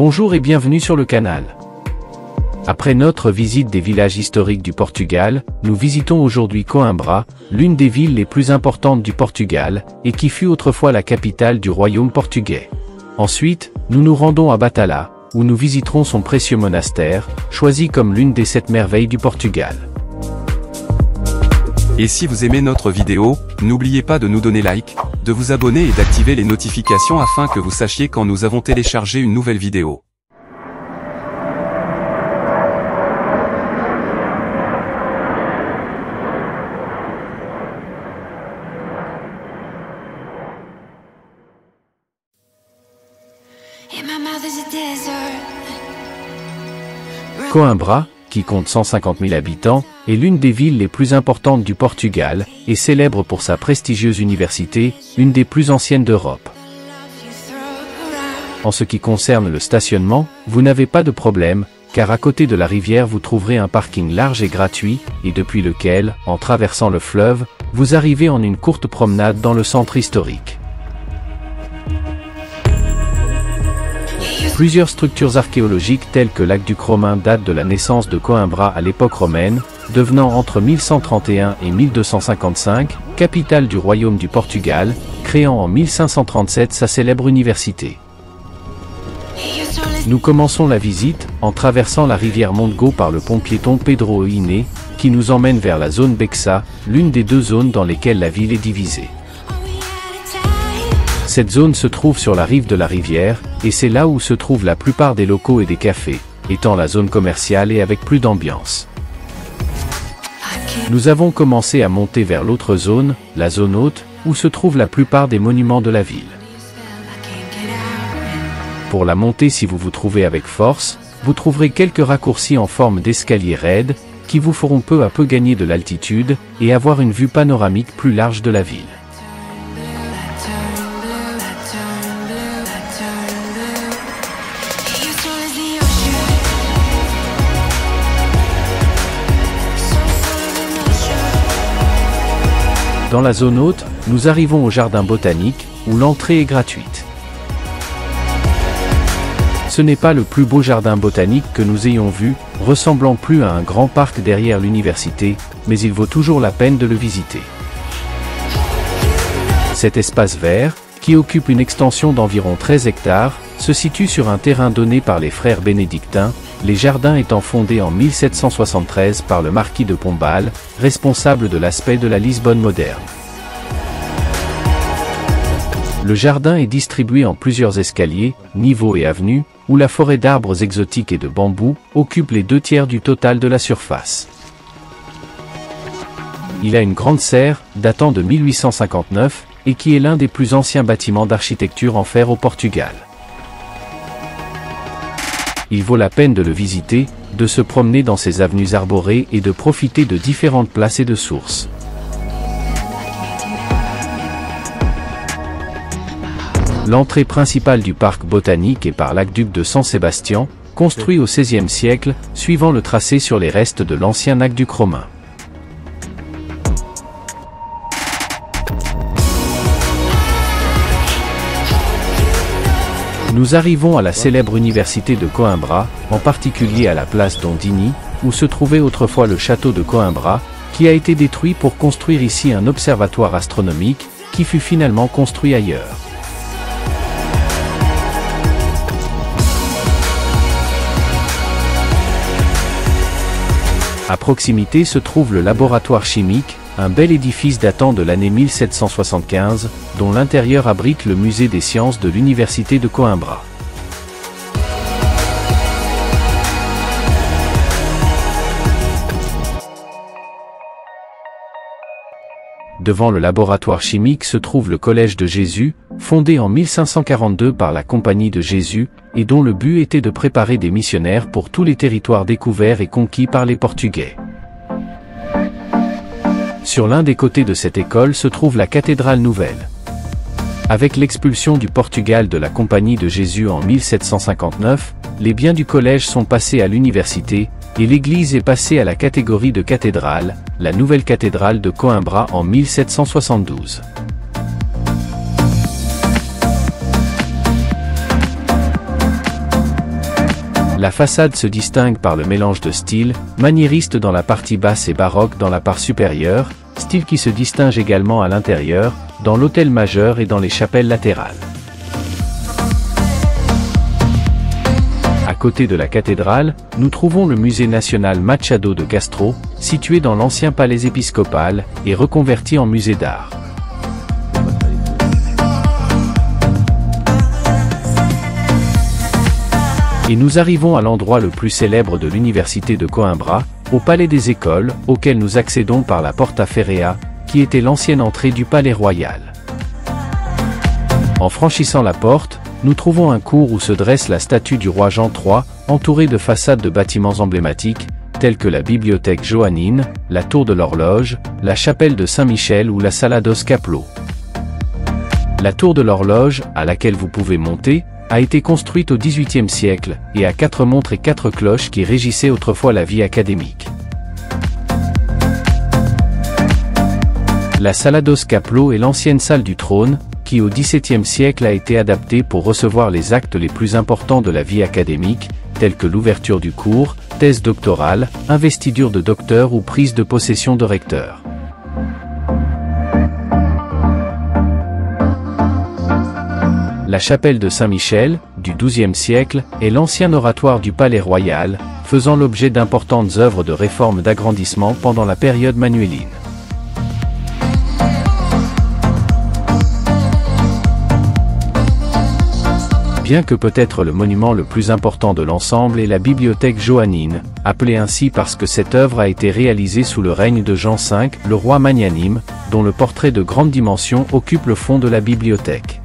Bonjour et bienvenue sur le canal. Après notre visite des villages historiques du Portugal, nous visitons aujourd'hui Coimbra, l'une des villes les plus importantes du Portugal, et qui fut autrefois la capitale du royaume portugais. Ensuite, nous nous rendons à Batalha, où nous visiterons son précieux monastère, choisi comme l'une des 7 merveilles du Portugal. Et si vous aimez notre vidéo, n'oubliez pas de nous donner like, de vous abonner et d'activer les notifications afin que vous sachiez quand nous avons téléchargé une nouvelle vidéo. Coimbra, qui compte 150 000 habitants, est l'une des villes les plus importantes du Portugal, et célèbre pour sa prestigieuse université, une des plus anciennes d'Europe. En ce qui concerne le stationnement, vous n'avez pas de problème, car à côté de la rivière vous trouverez un parking large et gratuit, et depuis lequel, en traversant le fleuve, vous arrivez en une courte promenade dans le centre historique. Plusieurs structures archéologiques telles que l'Aqueduc romain datent de la naissance de Coimbra à l'époque romaine, devenant entre 1131 et 1255, capitale du royaume du Portugal, créant en 1537 sa célèbre université. Nous commençons la visite, en traversant la rivière Mondego par le pont piéton Pedro Oiné, qui nous emmène vers la zone Bexa, l'une des 2 zones dans lesquelles la ville est divisée. Cette zone se trouve sur la rive de la rivière, et c'est là où se trouvent la plupart des locaux et des cafés, étant la zone commerciale et avec plus d'ambiance. Nous avons commencé à monter vers l'autre zone, la zone haute, où se trouvent la plupart des monuments de la ville. Pour la montée, si vous vous trouvez avec force, vous trouverez quelques raccourcis en forme d'escalier raide, qui vous feront peu à peu gagner de l'altitude, et avoir une vue panoramique plus large de la ville. Dans la zone haute, nous arrivons au jardin botanique, où l'entrée est gratuite. Ce n'est pas le plus beau jardin botanique que nous ayons vu, ressemblant plus à un grand parc derrière l'université, mais il vaut toujours la peine de le visiter. Cet espace vert, qui occupe une extension d'environ 13 hectares, se situe sur un terrain donné par les frères bénédictins, les jardins étant fondés en 1773 par le marquis de Pombal, responsable de l'aspect de la Lisbonne moderne. Le jardin est distribué en plusieurs escaliers, niveaux et avenues, où la forêt d'arbres exotiques et de bambous occupe les 2/3 du total de la surface. Il a une grande serre, datant de 1859, et qui est l'un des plus anciens bâtiments d'architecture en fer au Portugal. Il vaut la peine de le visiter, de se promener dans ses avenues arborées et de profiter de différentes places et de sources. L'entrée principale du parc botanique est par l'Aqueduc de San Sebastián, construit au XVIe siècle, suivant le tracé sur les restes de l'ancien aqueduc romain. Nous arrivons à la célèbre université de Coimbra, en particulier à la place Dondini, où se trouvait autrefois le château de Coimbra, qui a été détruit pour construire ici un observatoire astronomique, qui fut finalement construit ailleurs. À proximité se trouve le laboratoire chimique, un bel édifice datant de l'année 1775, dont l'intérieur abrite le musée des sciences de l'université de Coimbra. Devant le laboratoire chimique se trouve le Collège de Jésus, fondé en 1542 par la Compagnie de Jésus, et dont le but était de préparer des missionnaires pour tous les territoires découverts et conquis par les Portugais. Sur l'un des côtés de cette école se trouve la cathédrale nouvelle. Avec l'expulsion du Portugal de la Compagnie de Jésus en 1759, les biens du collège sont passés à l'université, et l'église est passée à la catégorie de cathédrale, la nouvelle cathédrale de Coimbra en 1772. La façade se distingue par le mélange de styles, maniériste dans la partie basse et baroque dans la part supérieure, style qui se distingue également à l'intérieur, dans l'autel majeur et dans les chapelles latérales. À côté de la cathédrale, nous trouvons le musée national Machado de Castro, situé dans l'ancien palais épiscopal, et reconverti en musée d'art. Et nous arrivons à l'endroit le plus célèbre de l'université de Coimbra, au Palais des Écoles, auquel nous accédons par la Porta Ferrea, qui était l'ancienne entrée du Palais Royal. En franchissant la porte, nous trouvons un cours où se dresse la statue du roi Jean III, entourée de façades de bâtiments emblématiques, tels que la bibliothèque Johannine, la tour de l'horloge, la chapelle de Saint-Michel ou la Sala dos Capello. La tour de l'horloge, à laquelle vous pouvez monter, a été construite au XVIIIe siècle, et a 4 montres et 4 cloches qui régissaient autrefois la vie académique. La Sala dos Capello est l'ancienne salle du trône, qui au XVIIe siècle a été adaptée pour recevoir les actes les plus importants de la vie académique, tels que l'ouverture du cours, thèse doctorale, investiture de docteur ou prise de possession de recteur. La chapelle de Saint-Michel, du XIIe siècle, est l'ancien oratoire du Palais Royal, faisant l'objet d'importantes œuvres de réforme d'agrandissement pendant la période manuéline. Bien que peut-être le monument le plus important de l'ensemble est la bibliothèque Johannine, appelée ainsi parce que cette œuvre a été réalisée sous le règne de Jean V, le roi magnanime, dont le portrait de grande dimension occupe le fond de la bibliothèque.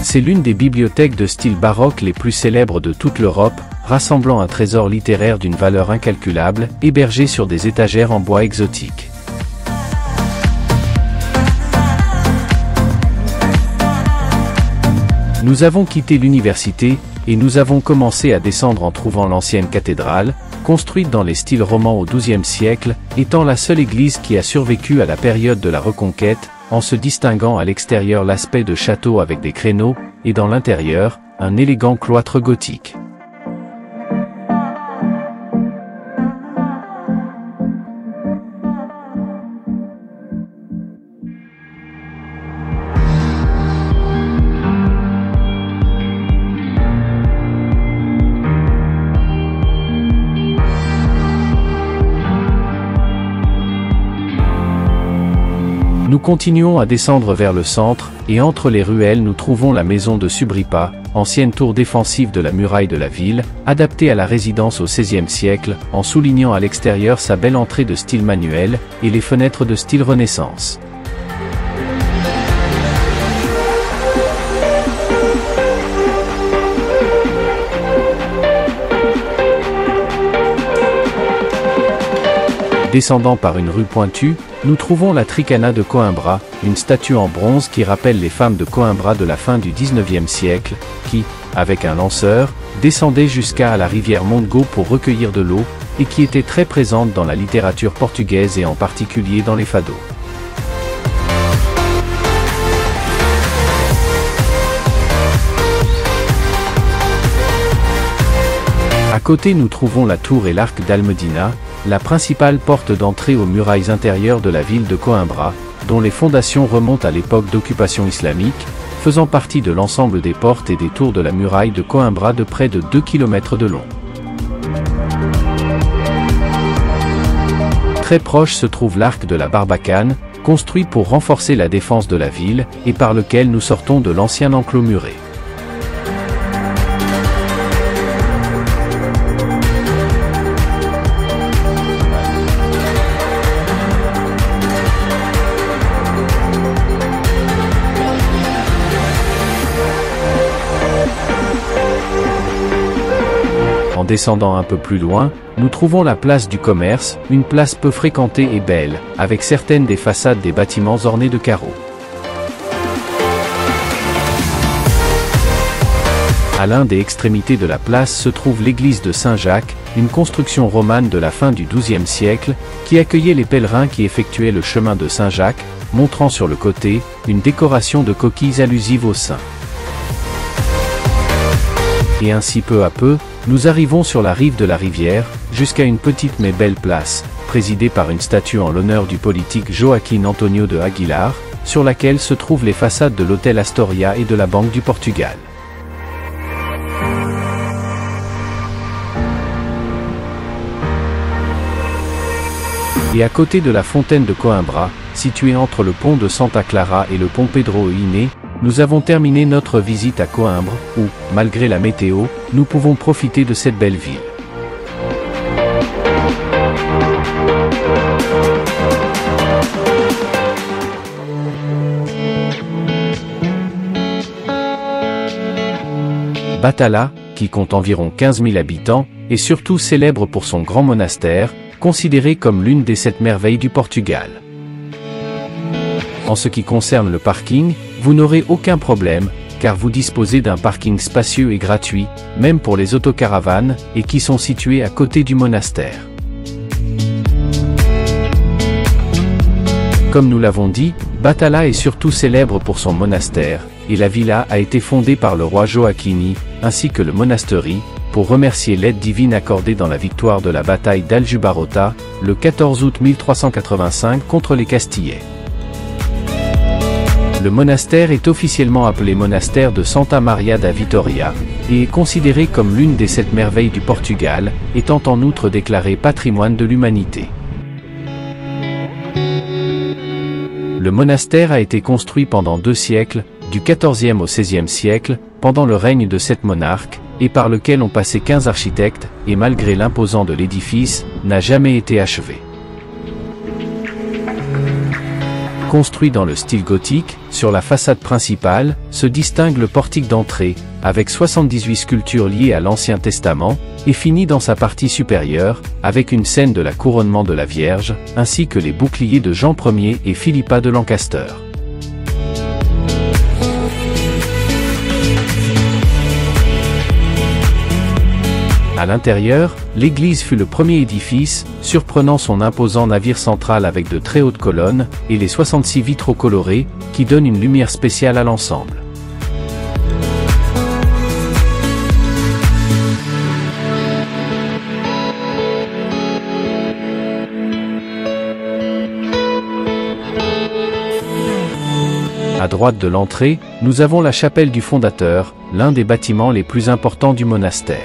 C'est l'une des bibliothèques de style baroque les plus célèbres de toute l'Europe, rassemblant un trésor littéraire d'une valeur incalculable, hébergé sur des étagères en bois exotique. Nous avons quitté l'université, et nous avons commencé à descendre en trouvant l'ancienne cathédrale, construite dans les styles romans au XIIe siècle, étant la seule église qui a survécu à la période de la Reconquête, en se distinguant à l'extérieur l'aspect de château avec des créneaux, et dans l'intérieur, un élégant cloître gothique. Nous continuons à descendre vers le centre, et entre les ruelles nous trouvons la maison de Subripa, ancienne tour défensive de la muraille de la ville, adaptée à la résidence au XVIe siècle, en soulignant à l'extérieur sa belle entrée de style manuel, et les fenêtres de style Renaissance. Descendant par une rue pointue, nous trouvons la Tricana de Coimbra, une statue en bronze qui rappelle les femmes de Coimbra de la fin du XIXe siècle, qui, avec un lanceur, descendaient jusqu'à la rivière Mondego pour recueillir de l'eau, et qui était très présente dans la littérature portugaise et en particulier dans les fados. À côté nous trouvons la tour et l'arc d'Almedina, la principale porte d'entrée aux murailles intérieures de la ville de Coimbra, dont les fondations remontent à l'époque d'occupation islamique, faisant partie de l'ensemble des portes et des tours de la muraille de Coimbra de près de 2 km de long. Très proche se trouve l'arc de la Barbacane, construit pour renforcer la défense de la ville, et par lequel nous sortons de l'ancien enclos muré. En descendant un peu plus loin, nous trouvons la place du commerce, une place peu fréquentée et belle, avec certaines des façades des bâtiments ornés de carreaux. À l'un des extrémités de la place se trouve l'église de Saint-Jacques, une construction romane de la fin du XIIe siècle, qui accueillait les pèlerins qui effectuaient le chemin de Saint-Jacques, montrant sur le côté, une décoration de coquilles allusives aux saints. Et ainsi peu à peu, nous arrivons sur la rive de la rivière, jusqu'à une petite mais belle place, présidée par une statue en l'honneur du politique Joaquim Antonio de Aguilar, sur laquelle se trouvent les façades de l'hôtel Astoria et de la Banque du Portugal. Et à côté de la fontaine de Coimbra, située entre le pont de Santa Clara et le pont Pedro Iné, nous avons terminé notre visite à Coimbra, où, malgré la météo, nous pouvons profiter de cette belle ville. Batala, qui compte environ 15 000 habitants, est surtout célèbre pour son grand monastère, considéré comme l'une des 7 merveilles du Portugal. En ce qui concerne le parking, vous n'aurez aucun problème, car vous disposez d'un parking spacieux et gratuit, même pour les autocaravanes, et qui sont situés à côté du monastère. Comme nous l'avons dit, Batala est surtout célèbre pour son monastère, et la villa a été fondée par le roi Joaquim, ainsi que le monastery, pour remercier l'aide divine accordée dans la victoire de la bataille d'Aljubarrota, le 14 août 1385 contre les Castillais. Le monastère est officiellement appelé monastère de Santa Maria da Vitoria, et est considéré comme l'une des 7 merveilles du Portugal, étant en outre déclaré patrimoine de l'humanité. Le monastère a été construit pendant 2 siècles, du XIVe au XVIe siècle, pendant le règne de 7 monarques, et par lequel ont passé 15 architectes, et malgré l'imposant de l'édifice, n'a jamais été achevé. Construit dans le style gothique, sur la façade principale, se distingue le portique d'entrée, avec 78 sculptures liées à l'Ancien Testament, et finit dans sa partie supérieure, avec une scène de la couronnement de la Vierge, ainsi que les boucliers de Jean Ier et Philippa de Lancaster. À l'intérieur, l'église fut le premier édifice, surprenant son imposant navire central avec de très hautes colonnes, et les 66 vitraux colorés, qui donnent une lumière spéciale à l'ensemble. À droite de l'entrée, nous avons la chapelle du fondateur, l'un des bâtiments les plus importants du monastère.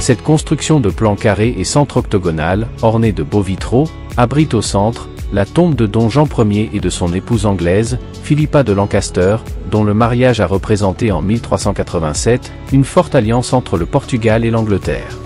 Cette construction de plan carré et centre octogonal, ornée de beaux vitraux, abrite au centre la tombe de Don Jean Ier et de son épouse anglaise, Philippa de Lancaster, dont le mariage a représenté en 1387 une forte alliance entre le Portugal et l'Angleterre.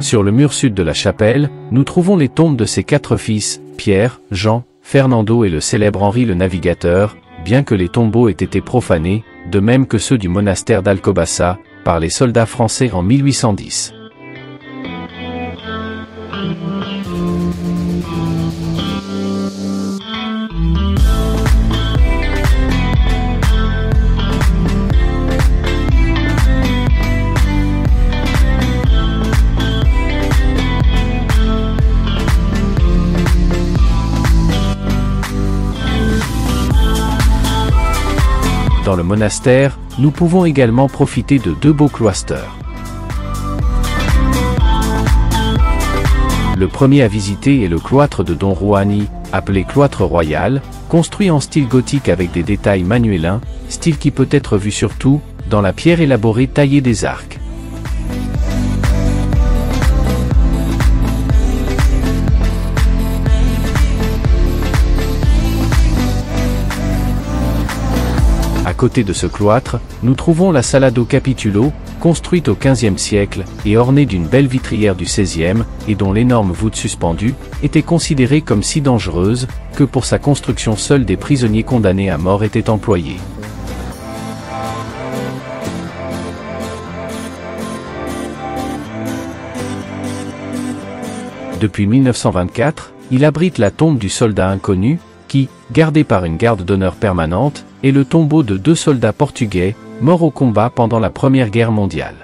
Sur le mur sud de la chapelle, nous trouvons les tombes de ses 4 fils, Pierre, Jean, Fernando et le célèbre Henri le Navigateur, bien que les tombeaux aient été profanés, de même que ceux du monastère d'Alcobaça, par les soldats français en 1810. Dans le monastère, nous pouvons également profiter de 2 beaux cloisters. Le premier à visiter est le cloître de Don Juani, appelé cloître royal, construit en style gothique avec des détails manuélins, style qui peut être vu surtout dans la pierre élaborée taillée des arcs. À côté de ce cloître, nous trouvons la Sala do Capitulo, construite au XVe siècle et ornée d'une belle vitrière du XVIe, et dont l'énorme voûte suspendue était considérée comme si dangereuse que pour sa construction seuls des prisonniers condamnés à mort étaient employés. Depuis 1924, il abrite la tombe du soldat inconnu, qui, gardé par une garde d'honneur permanente, est le tombeau de 2 soldats portugais, mort au combat pendant la Première Guerre mondiale.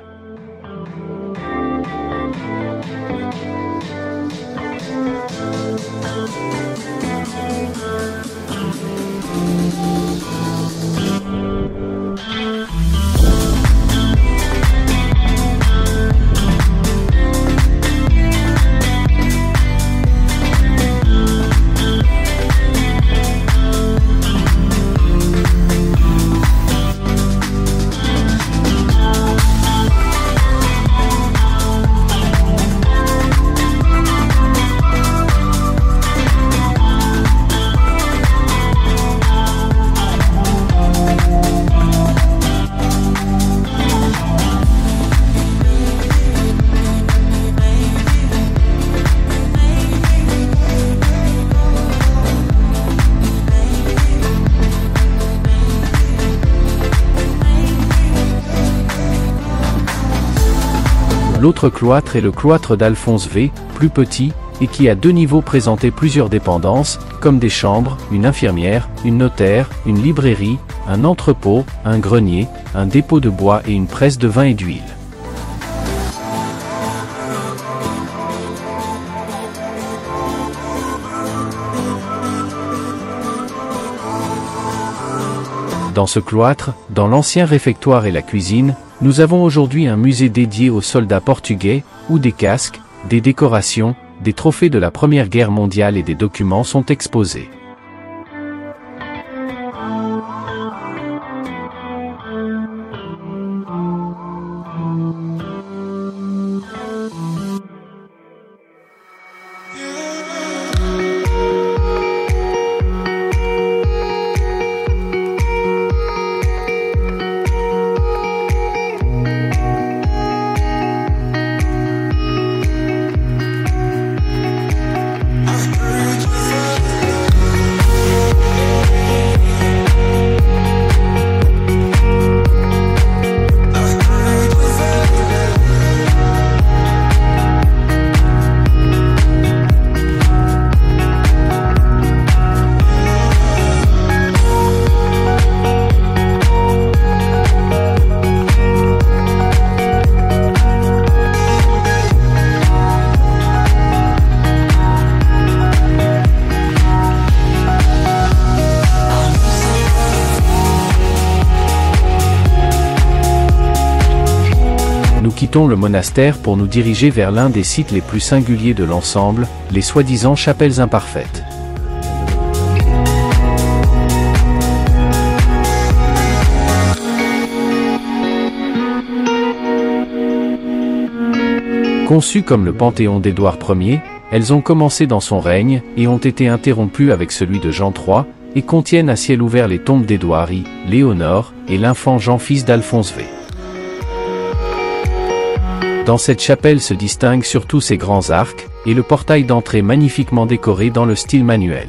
L'autre cloître est le cloître d'Alphonse V, plus petit, et qui à 2 niveaux présentait plusieurs dépendances, comme des chambres, une infirmière, une notaire, une librairie, un entrepôt, un grenier, un dépôt de bois et une presse de vin et d'huile. Dans ce cloître, dans l'ancien réfectoire et la cuisine, nous avons aujourd'hui un musée dédié aux soldats portugais, où des casques, des décorations, des trophées de la Première Guerre mondiale et des documents sont exposés. Nous quittons le monastère pour nous diriger vers l'un des sites les plus singuliers de l'ensemble, les soi-disant chapelles imparfaites. Conçues comme le Panthéon d'Édouard Ier, elles ont commencé dans son règne et ont été interrompues avec celui de Jean III, et contiennent à ciel ouvert les tombes d'Édouard I, Léonore, et l'infant Jean fils d'Alphonse V. Dans cette chapelle se distinguent surtout ses grands arcs, et le portail d'entrée magnifiquement décoré dans le style manuel.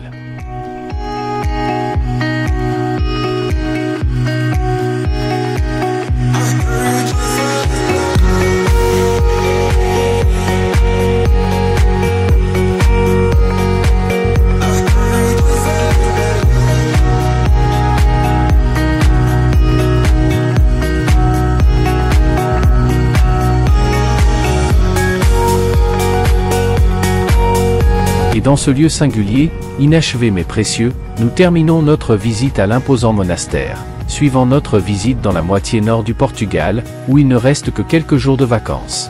Et dans ce lieu singulier, inachevé mais précieux, nous terminons notre visite à l'imposant monastère, suivant notre visite dans la moitié nord du Portugal, où il ne reste que quelques jours de vacances.